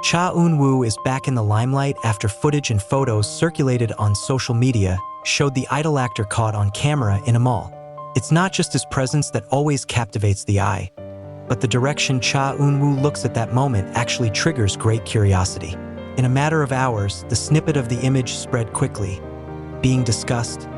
Cha Eunwoo is back in the limelight after footage and photos circulated on social media showed the idol actor caught on camera in a mall. It's not just his presence that always captivates the eye, but the direction Cha Eunwoo looks at that moment actually triggers great curiosity. In a matter of hours, the snippet of the image spread quickly, being discussed,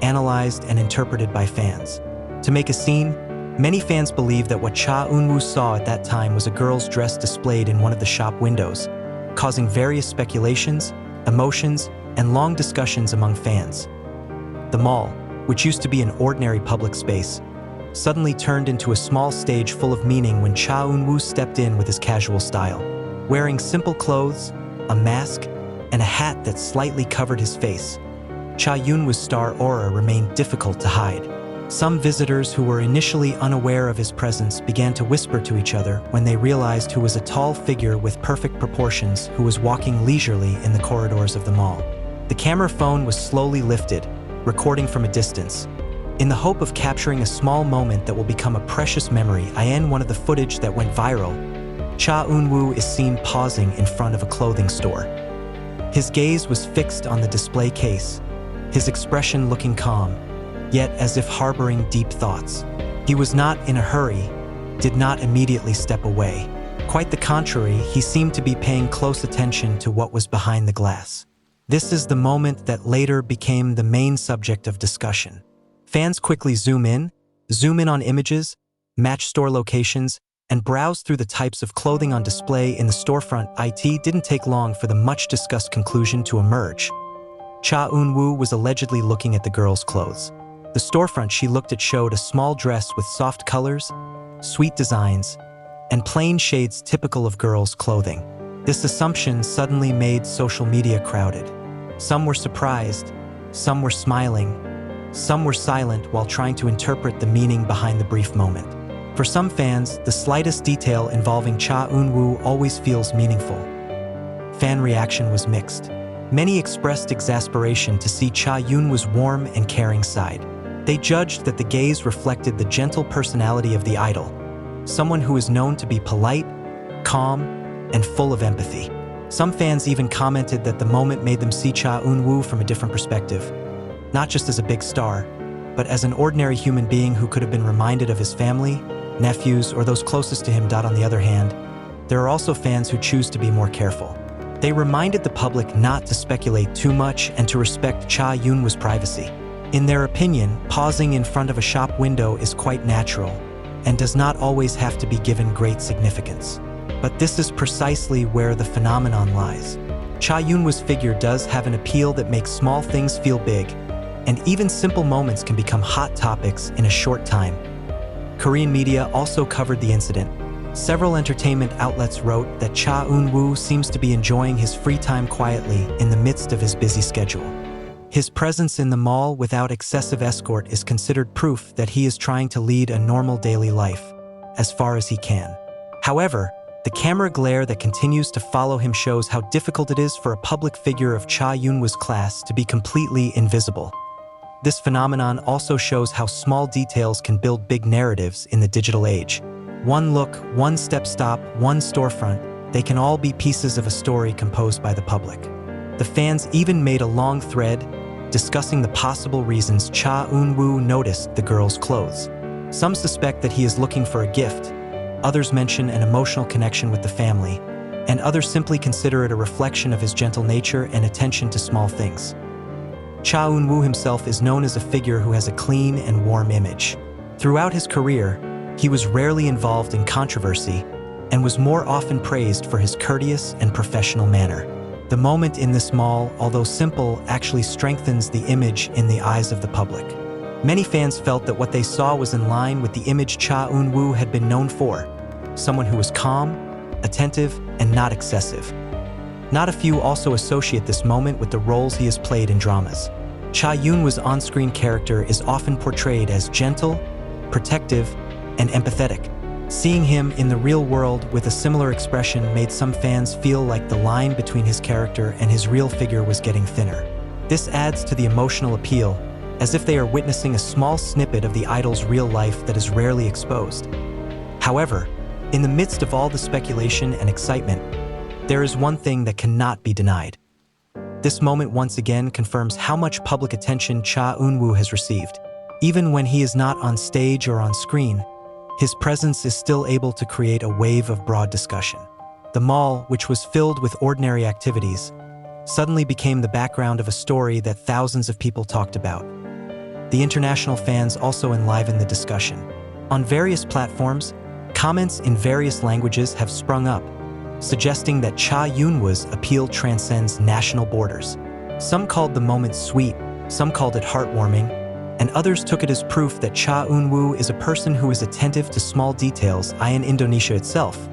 analyzed, and interpreted by fans. To make a scene, many fans believe that what Cha Eunwoo saw at that time was a girl's dress displayed in one of the shop windows, causing various speculations, emotions, and long discussions among fans. The mall, which used to be an ordinary public space, suddenly turned into a small stage full of meaning when Cha Eunwoo stepped in with his casual style. Wearing simple clothes, a mask, and a hat that slightly covered his face, Cha Eunwoo's star aura remained difficult to hide. Some visitors who were initially unaware of his presence began to whisper to each other when they realized who was a tall figure with perfect proportions who was walking leisurely in the corridors of the mall. The camera phone was slowly lifted, recording from a distance. In the hope of capturing a small moment that will become a precious memory, in one of the footage that went viral, Cha Eunwoo is seen pausing in front of a clothing store. His gaze was fixed on the display case, his expression looking calm, yet as if harboring deep thoughts. He was not in a hurry, did not immediately step away. Quite the contrary, he seemed to be paying close attention to what was behind the glass. This is the moment that later became the main subject of discussion. Fans quickly zoom in on images, match store locations, and browse through the types of clothing on display in the storefront. It didn't take long for the much-discussed conclusion to emerge. Cha Eunwoo was allegedly looking at the girl's clothes. The storefront she looked at showed a small dress with soft colors, sweet designs, and plain shades typical of girls' clothing. This assumption suddenly made social media crowded. Some were surprised, some were smiling, some were silent while trying to interpret the meaning behind the brief moment. For some fans, the slightest detail involving Cha Eunwoo always feels meaningful. Fan reaction was mixed. Many expressed exasperation to see Cha Eunwoo's warm and caring side. They judged that the gaze reflected the gentle personality of the idol, someone who is known to be polite, calm, and full of empathy. Some fans even commented that the moment made them see Cha Eunwoo from a different perspective, not just as a big star, but as an ordinary human being who could have been reminded of his family, nephews, or those closest to him. On the other hand, there are also fans who choose to be more careful. They reminded the public not to speculate too much and to respect Cha Eunwoo's privacy. In their opinion, pausing in front of a shop window is quite natural and does not always have to be given great significance. But this is precisely where the phenomenon lies. Cha Eunwoo's figure does have an appeal that makes small things feel big, and even simple moments can become hot topics in a short time. Korean media also covered the incident. Several entertainment outlets wrote that Cha Eunwoo seems to be enjoying his free time quietly in the midst of his busy schedule. His presence in the mall without excessive escort is considered proof that he is trying to lead a normal daily life, as far as he can. However, the camera glare that continues to follow him shows how difficult it is for a public figure of Cha Eunwoo's class to be completely invisible. This phenomenon also shows how small details can build big narratives in the digital age. One look, one step stop, one storefront, they can all be pieces of a story composed by the public. The fans even made a long thread discussing the possible reasons Cha Eunwoo noticed the girl's clothes. Some suspect that he is looking for a gift, others mention an emotional connection with the family, and others simply consider it a reflection of his gentle nature and attention to small things. Cha Eunwoo himself is known as a figure who has a clean and warm image. Throughout his career, he was rarely involved in controversy and was more often praised for his courteous and professional manner. The moment in this mall, although simple, actually strengthens the image in the eyes of the public. Many fans felt that what they saw was in line with the image Cha Eunwoo had been known for, someone who was calm, attentive, and not excessive. Not a few also associate this moment with the roles he has played in dramas. Cha Eunwoo's on-screen character is often portrayed as gentle, protective, and empathetic. Seeing him in the real world with a similar expression made some fans feel like the line between his character and his real figure was getting thinner. This adds to the emotional appeal, as if they are witnessing a small snippet of the idol's real life that is rarely exposed. However, in the midst of all the speculation and excitement, there is one thing that cannot be denied. This moment once again confirms how much public attention Cha Eunwoo has received. Even when he is not on stage or on screen, his presence is still able to create a wave of broad discussion. The mall, which was filled with ordinary activities, suddenly became the background of a story that thousands of people talked about. The international fans also enlivened the discussion. On various platforms, comments in various languages have sprung up, suggesting that Cha Eunwoo's appeal transcends national borders. Some called the moment sweet, some called it heartwarming, and others took it as proof that Cha Eunwoo is a person who is attentive to small details. In Indonesia itself,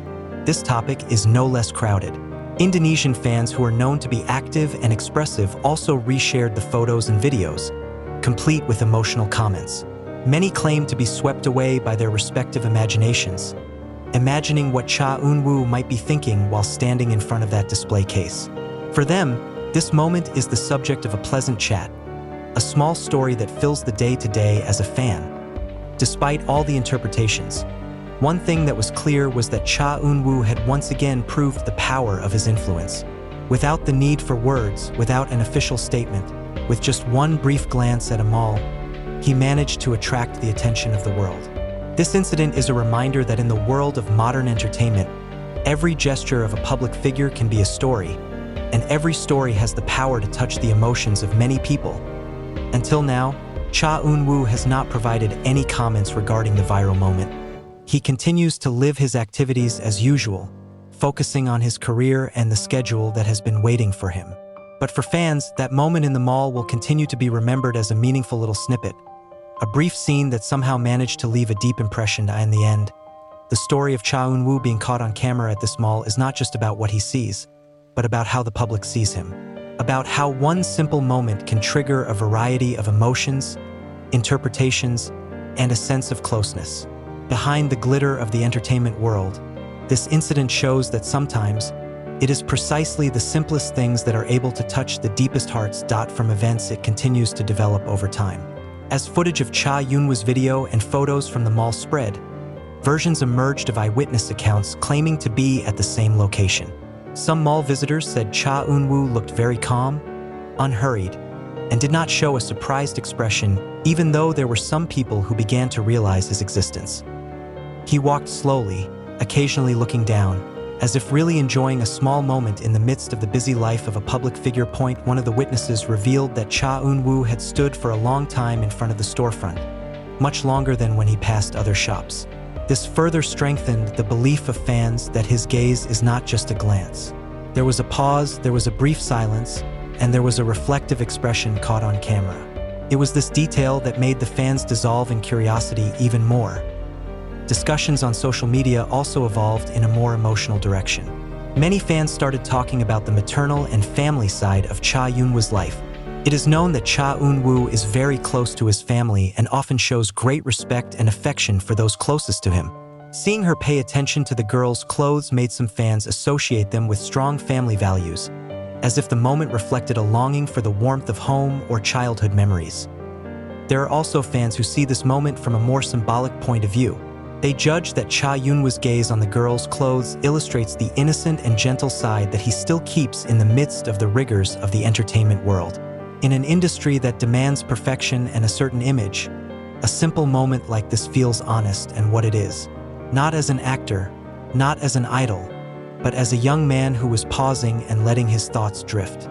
this topic is no less crowded. Indonesian fans who are known to be active and expressive also reshared the photos and videos, complete with emotional comments. Many claim to be swept away by their respective imaginations, imagining what Cha Eunwoo might be thinking while standing in front of that display case. For them, this moment is the subject of a pleasant chat, a small story that fills the day-to-day as a fan. Despite all the interpretations, one thing that was clear was that Cha Eunwoo had once again proved the power of his influence. Without the need for words, without an official statement, with just one brief glance at a mall, he managed to attract the attention of the world. This incident is a reminder that in the world of modern entertainment, every gesture of a public figure can be a story, and every story has the power to touch the emotions of many people. Until now, Cha Eunwoo has not provided any comments regarding the viral moment. He continues to live his activities as usual, focusing on his career and the schedule that has been waiting for him. But for fans, that moment in the mall will continue to be remembered as a meaningful little snippet, a brief scene that somehow managed to leave a deep impression. In the end, the story of Cha Eunwoo being caught on camera at this mall is not just about what he sees, but about how the public sees him, about how one simple moment can trigger a variety of emotions, interpretations, and a sense of closeness. Behind the glitter of the entertainment world, this incident shows that sometimes it is precisely the simplest things that are able to touch the deepest hearts. From events it continues to develop over time. As footage of Cha Eunwoo's video and photos from the mall spread, versions emerged of eyewitness accounts claiming to be at the same location. Some mall visitors said Cha Eunwoo looked very calm, unhurried, and did not show a surprised expression, even though there were some people who began to realize his existence. He walked slowly, occasionally looking down, as if really enjoying a small moment in the midst of the busy life of a public figure. One of the witnesses revealed that Cha Eunwoo had stood for a long time in front of the storefront, much longer than when he passed other shops. This further strengthened the belief of fans that his gaze is not just a glance. There was a pause, there was a brief silence, and there was a reflective expression caught on camera. It was this detail that made the fans dissolve in curiosity even more. Discussions on social media also evolved in a more emotional direction. Many fans started talking about the maternal and family side of Cha Eunwoo's life. It is known that Cha Eunwoo is very close to his family and often shows great respect and affection for those closest to him. Seeing her pay attention to the girl's clothes made some fans associate them with strong family values, as if the moment reflected a longing for the warmth of home or childhood memories. There are also fans who see this moment from a more symbolic point of view. They judge that Cha Eunwoo's gaze on the girl's clothes illustrates the innocent and gentle side that he still keeps in the midst of the rigors of the entertainment world. In an industry that demands perfection and a certain image, a simple moment like this feels honest and what it is. Not as an actor, not as an idol, but as a young man who was pausing and letting his thoughts drift.